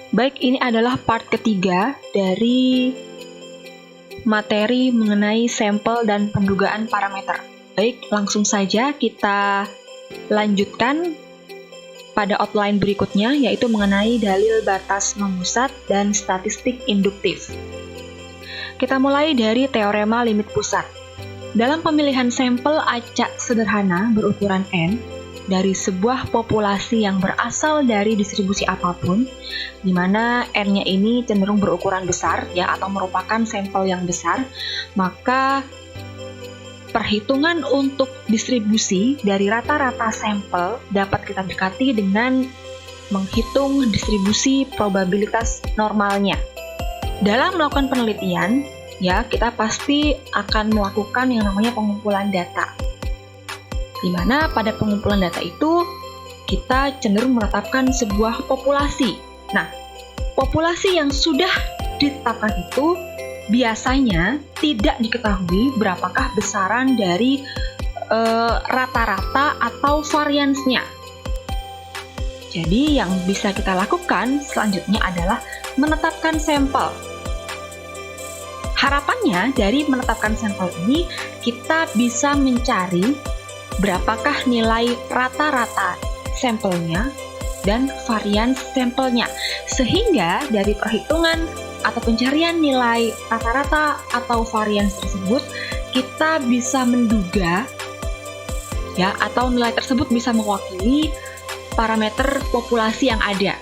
Baik, ini adalah part ketiga dari materi mengenai sampel dan pendugaan parameter. Baik, langsung saja kita lanjutkan pada outline berikutnya, yaitu mengenai dalil batas memusat dan statistik induktif. Kita mulai dari teorema limit pusat. Dalam pemilihan sampel acak sederhana berukuran N, dari sebuah populasi yang berasal dari distribusi apapun, di mana N-nya ini cenderung berukuran besar, ya, atau merupakan sampel yang besar, maka perhitungan untuk distribusi dari rata-rata sampel dapat kita dekati dengan menghitung distribusi probabilitas normalnya. Dalam melakukan penelitian, ya, kita pasti akan melakukan yang namanya pengumpulan data. Di mana pada pengumpulan data itu kita cenderung menetapkan sebuah populasi. Nah, populasi yang sudah ditetapkan itu biasanya tidak diketahui berapakah besaran dari rata-rata atau variansnya. Jadi yang bisa kita lakukan selanjutnya adalah menetapkan sampel. Harapannya dari menetapkan sampel ini kita bisa mencari berapakah nilai rata-rata sampelnya dan varian sampelnya, sehingga dari perhitungan atau pencarian nilai rata-rata atau varian tersebut kita bisa menduga, ya, atau nilai tersebut bisa mewakili parameter populasi yang ada.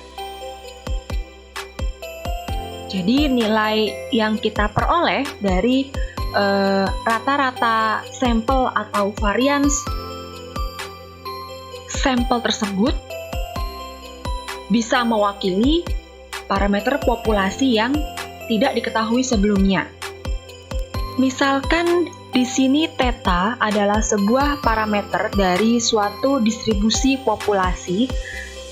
Jadi nilai yang kita peroleh dari rata-rata sampel atau varians sampel tersebut bisa mewakili parameter populasi yang tidak diketahui sebelumnya. Misalkan di sini theta adalah sebuah parameter dari suatu distribusi populasi,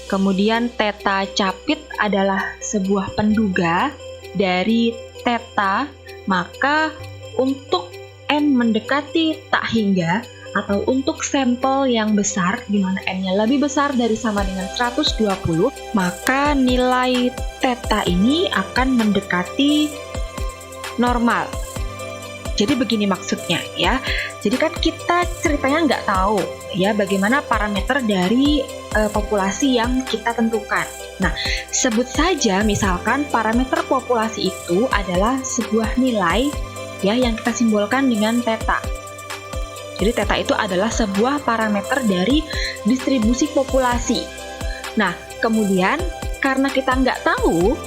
kemudian theta capit adalah sebuah penduga dari theta, maka untuk N mendekati tak hingga atau untuk sampel yang besar di mana N-nya lebih besar dari sama dengan 120, maka nilai theta ini akan mendekati normal. Jadi begini maksudnya, ya. Jadi kan kita ceritanya nggak tahu, ya, bagaimana parameter dari populasi yang kita tentukan. Nah, sebut saja misalkan parameter populasi itu adalah sebuah nilai, ya, yang kita simbolkan dengan theta. Jadi theta itu adalah sebuah parameter dari distribusi populasi. Nah, kemudian karena kita nggak tahu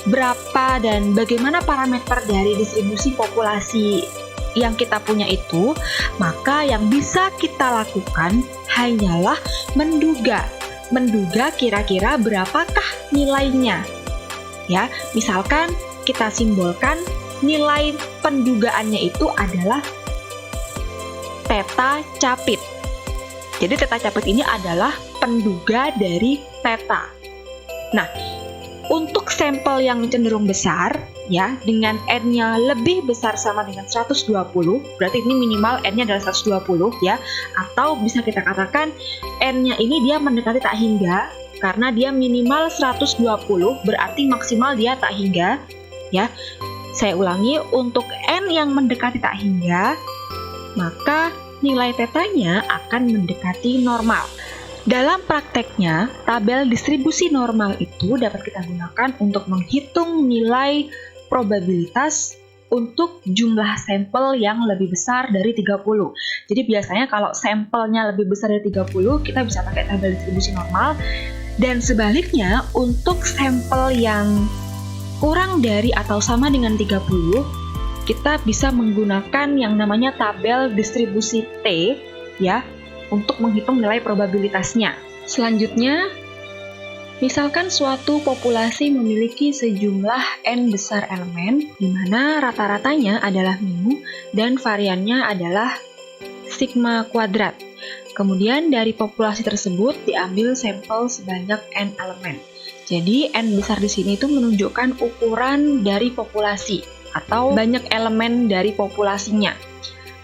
berapa dan bagaimana parameter dari distribusi populasi yang kita punya itu, maka yang bisa kita lakukan hanyalah menduga kira-kira berapakah nilainya. Ya, misalkan kita simbolkan nilai pendugaannya itu adalah theta capit. Jadi theta capit ini adalah penduga dari theta. Nah, untuk sampel yang cenderung besar, ya, dengan N-nya lebih besar sama dengan 120, berarti ini minimal N-nya adalah 120, ya, atau bisa kita katakan N-nya ini dia mendekati tak hingga, karena dia minimal 120, berarti maksimal dia tak hingga, ya. Saya ulangi, untuk N yang mendekati tak hingga, maka nilai tetanya akan mendekati normal. Dalam prakteknya, tabel distribusi normal itu dapat kita gunakan untuk menghitung nilai probabilitas untuk jumlah sampel yang lebih besar dari 30. Jadi biasanya kalau sampelnya lebih besar dari 30, kita bisa pakai tabel distribusi normal. Dan sebaliknya, untuk sampel yang kurang dari atau sama dengan 30, kita bisa menggunakan yang namanya tabel distribusi T, ya, untuk menghitung nilai probabilitasnya. Selanjutnya, misalkan suatu populasi memiliki sejumlah N besar elemen, di mana rata-ratanya adalah mu dan variannya adalah sigma kuadrat. Kemudian dari populasi tersebut diambil sampel sebanyak N elemen. Jadi N besar di sini itu menunjukkan ukuran dari populasi atau banyak elemen dari populasinya.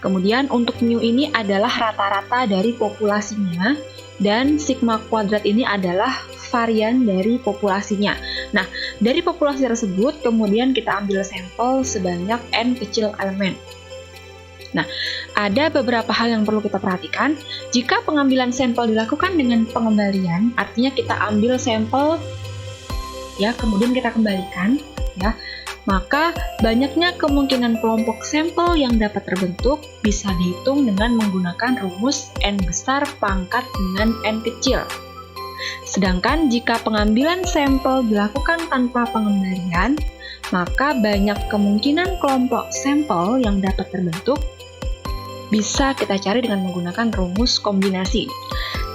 Kemudian untuk mu ini adalah rata-rata dari populasinya dan sigma kuadrat ini adalah varian dari populasinya. Nah, dari populasi tersebut kemudian kita ambil sampel sebanyak N kecil elemen. Nah, ada beberapa hal yang perlu kita perhatikan. Jika pengambilan sampel dilakukan dengan pengembalian, artinya kita ambil sampel ya, kemudian kita kembalikan ya, maka banyaknya kemungkinan kelompok sampel yang dapat terbentuk bisa dihitung dengan menggunakan rumus N besar pangkat dengan N kecil. Sedangkan jika pengambilan sampel dilakukan tanpa pengembalian, maka banyak kemungkinan kelompok sampel yang dapat terbentuk bisa kita cari dengan menggunakan rumus kombinasi.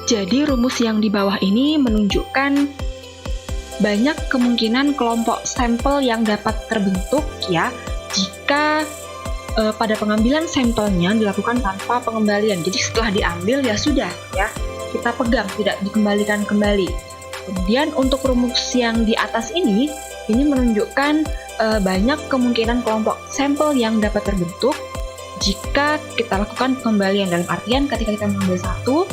Jadi rumus yang di bawah ini menunjukkan banyak kemungkinan kelompok sampel yang dapat terbentuk ya jika pada pengambilan sampelnya dilakukan tanpa pengembalian. Jadi setelah diambil ya sudah ya, kita pegang, tidak dikembalikan kembali. Kemudian untuk rumus yang di atas ini menunjukkan banyak kemungkinan kelompok sampel yang dapat terbentuk jika kita lakukan pengembalian, dalam artian ketika kita mengambil satu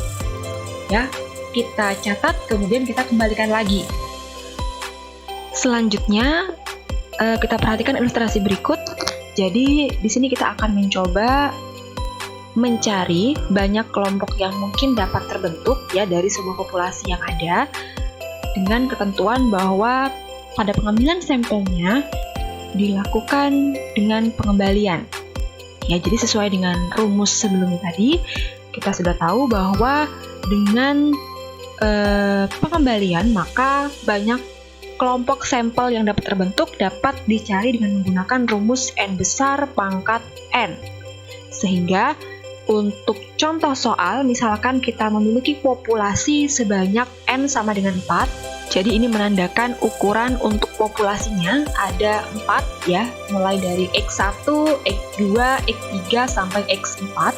ya, kita catat kemudian kita kembalikan lagi. Selanjutnya, kita perhatikan ilustrasi berikut. Jadi, di sini kita akan mencoba mencari banyak kelompok yang mungkin dapat terbentuk ya dari sebuah populasi yang ada, dengan ketentuan bahwa pada pengambilan sampelnya dilakukan dengan pengembalian. Ya, jadi sesuai dengan rumus sebelumnya tadi, kita sudah tahu bahwa dengan pengembalian maka banyak kelompok sampel yang dapat terbentuk dapat dicari dengan menggunakan rumus N besar pangkat N. Sehingga untuk contoh soal, misalkan kita memiliki populasi sebanyak N sama dengan 4, jadi ini menandakan ukuran untuk populasinya ada 4 ya, mulai dari X1, X2, X3 sampai X4,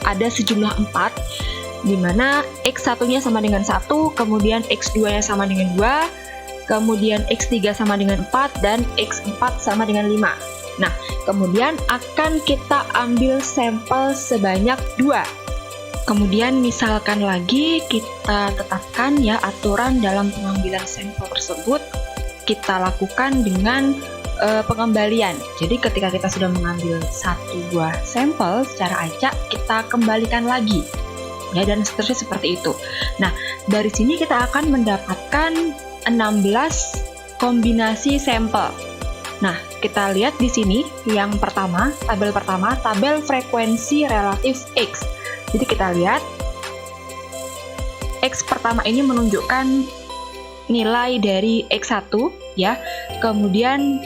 ada sejumlah 4, di mana X1-nya sama dengan 1, kemudian X2-nya sama dengan 2, kemudian X3 sama dengan 4, dan X4 sama dengan 5. Nah, kemudian akan kita ambil sampel sebanyak 2. Kemudian misalkan lagi kita tetapkan ya aturan dalam pengambilan sampel tersebut, kita lakukan dengan pengembalian. Jadi ketika kita sudah mengambil satu buah sampel secara acak, kita kembalikan lagi. Ya, dan seterusnya seperti itu. Nah, dari sini kita akan mendapatkan 16 kombinasi sampel. Nah, kita lihat di sini yang pertama, tabel frekuensi relatif X. Jadi kita lihat X pertama ini menunjukkan nilai dari X1 ya. Kemudian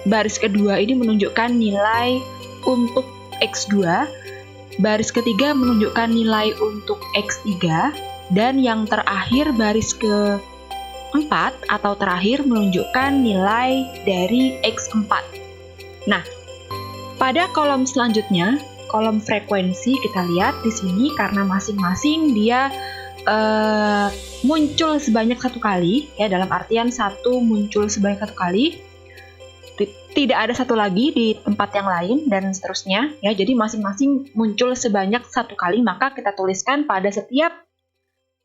baris kedua ini menunjukkan nilai untuk X2. Baris ketiga menunjukkan nilai untuk X3, dan yang terakhir baris ke 4 atau terakhir menunjukkan nilai dari X4. Nah, pada kolom selanjutnya, kolom frekuensi, kita lihat di sini karena masing-masing dia muncul sebanyak satu kali, ya, dalam artian satu muncul sebanyak satu kali, tidak ada satu lagi di tempat yang lain, dan seterusnya, ya. Jadi masing-masing muncul sebanyak satu kali, maka kita tuliskan pada setiap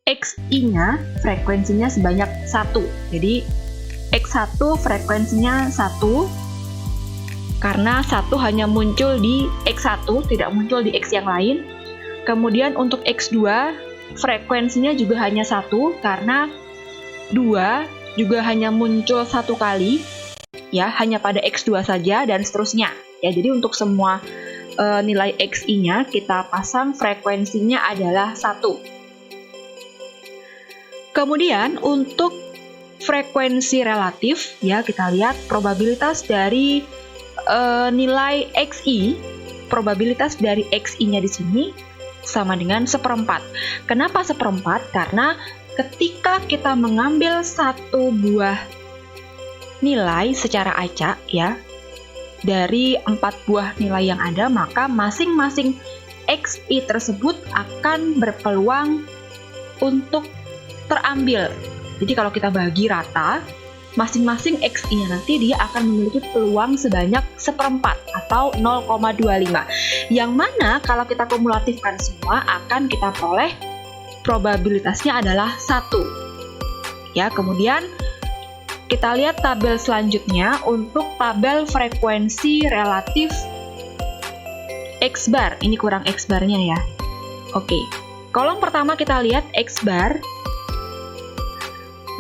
XI-nya frekuensinya sebanyak 1. Jadi X1 frekuensinya 1 karena 1 hanya muncul di X1, tidak muncul di X yang lain. Kemudian untuk X2 frekuensinya juga hanya 1 karena 2 juga hanya muncul satu kali, ya, hanya pada X2 saja, dan seterusnya. Ya, jadi untuk semua nilai XI-nya kita pasang frekuensinya adalah 1. Kemudian untuk frekuensi relatif, ya, kita lihat probabilitas dari nilai XI, probabilitas dari XI-nya di sini sama dengan 1/4. Kenapa 1/4? Karena ketika kita mengambil satu buah nilai secara acak, ya, dari 4 buah nilai yang ada, maka masing-masing XI tersebut akan berpeluang untuk terambil. Jadi kalau kita bagi rata, masing-masing XI-nya nanti dia akan memiliki peluang sebanyak 1/4 atau 0,25. Yang mana kalau kita kumulatifkan semua akan kita peroleh probabilitasnya adalah 1. Ya, kemudian kita lihat tabel selanjutnya untuk tabel frekuensi relatif X-bar. Ini kurang X-barnya ya. Oke, kolom pertama kita lihat X-bar.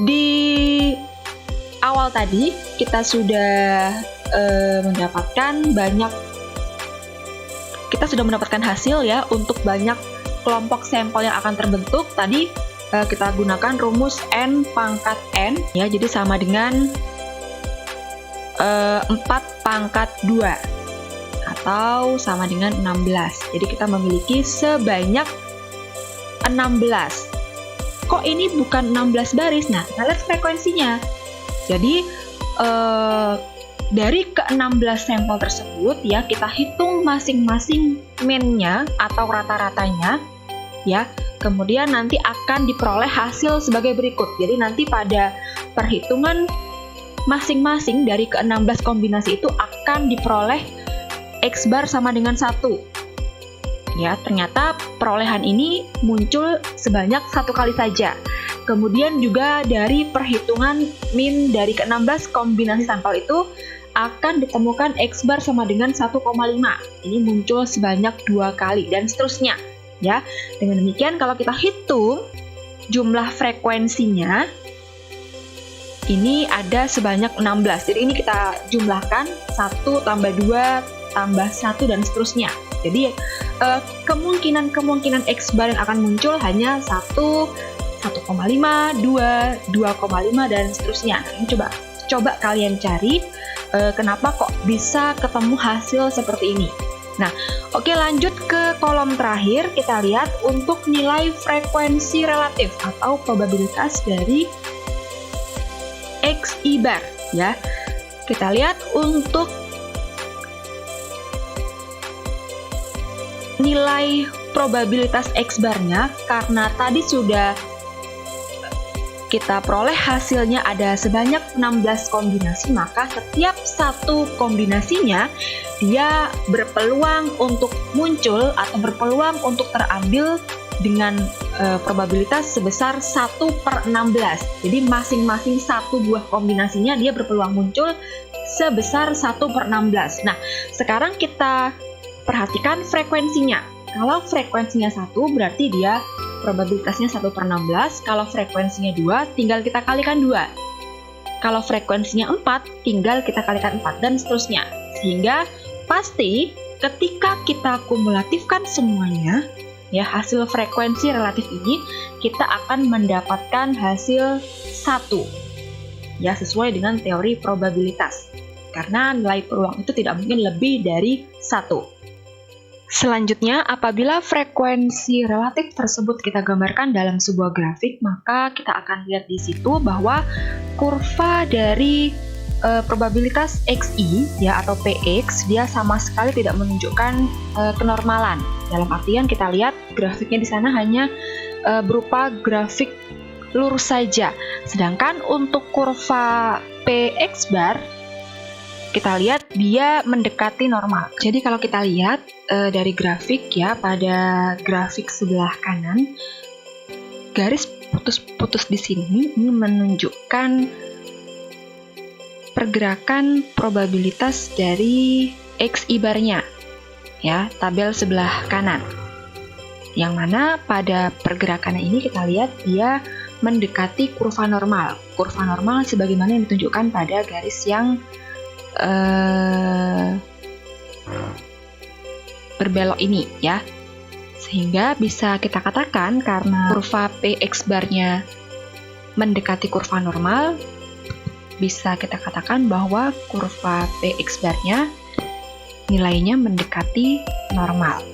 Di awal tadi kita sudah mendapatkan hasil ya untuk banyak kelompok sampel yang akan terbentuk. Tadi kita gunakan rumus N pangkat N ya, jadi sama dengan 4 pangkat 2 atau sama dengan 16. Jadi kita memiliki sebanyak 16. Kok ini bukan 16 baris? Nah, kita lihat frekuensinya. Jadi dari ke-16 sampel tersebut ya, kita hitung masing-masing mean-nya atau rata-ratanya ya. Kemudian nanti akan diperoleh hasil sebagai berikut. Jadi nanti pada perhitungan masing-masing dari ke-16 kombinasi itu akan diperoleh X-bar sama dengan 1. Ya, ternyata perolehan ini muncul sebanyak 1 kali saja. Kemudian juga dari perhitungan min dari ke-16 kombinasi sampel itu akan ditemukan X-bar sama dengan 1,5. Ini muncul sebanyak 2 kali dan seterusnya. Ya, dengan demikian kalau kita hitung jumlah frekuensinya ini ada sebanyak 16. Jadi ini kita jumlahkan 1 tambah 2 tambah 1 dan seterusnya. Jadi kemungkinan X-bar yang akan muncul hanya 1, 1,5, 2, 2,5 dan seterusnya. Nah, ini coba kalian cari kenapa kok bisa ketemu hasil seperti ini. Nah, oke, lanjut ke kolom terakhir. Kita lihat untuk nilai frekuensi relatif atau probabilitas dari Xi-bar ya. Kita lihat untuk nilai probabilitas X-barnya, karena tadi sudah kita peroleh hasilnya ada sebanyak 16 kombinasi, maka setiap satu kombinasinya dia berpeluang untuk muncul atau berpeluang untuk terambil dengan probabilitas sebesar 1/16. Jadi masing-masing satu buah kombinasinya dia berpeluang muncul sebesar 1/16. Nah, sekarang kita perhatikan frekuensinya. Kalau frekuensinya 1 berarti dia probabilitasnya 1/16. Kalau frekuensinya 2 tinggal kita kalikan 2. Kalau frekuensinya 4 tinggal kita kalikan 4 dan seterusnya. Sehingga pasti ketika kita kumulatifkan semuanya ya, hasil frekuensi relatif ini kita akan mendapatkan hasil 1 ya, sesuai dengan teori probabilitas. Karena nilai peluang itu tidak mungkin lebih dari 1. Selanjutnya, apabila frekuensi relatif tersebut kita gambarkan dalam sebuah grafik, maka kita akan lihat di situ bahwa kurva dari probabilitas Xi ya atau Px dia sama sekali tidak menunjukkan kenormalan. Dalam artian kita lihat grafiknya di sana hanya berupa grafik lurus saja. Sedangkan untuk kurva Px bar kita lihat dia mendekati normal. Jadi kalau kita lihat dari grafik ya, pada grafik sebelah kanan, garis putus-putus di sini ini menunjukkan pergerakan probabilitas dari Xi-barnya ya, tabel sebelah kanan. Yang mana pada pergerakan ini kita lihat dia mendekati kurva normal. Kurva normal sebagaimana yang ditunjukkan pada garis yang berbelok ini ya. Sehingga bisa kita katakan karena kurva Px bar-nya mendekati kurva normal, bisa kita katakan bahwa kurva Px bar-nya nilainya mendekati normal.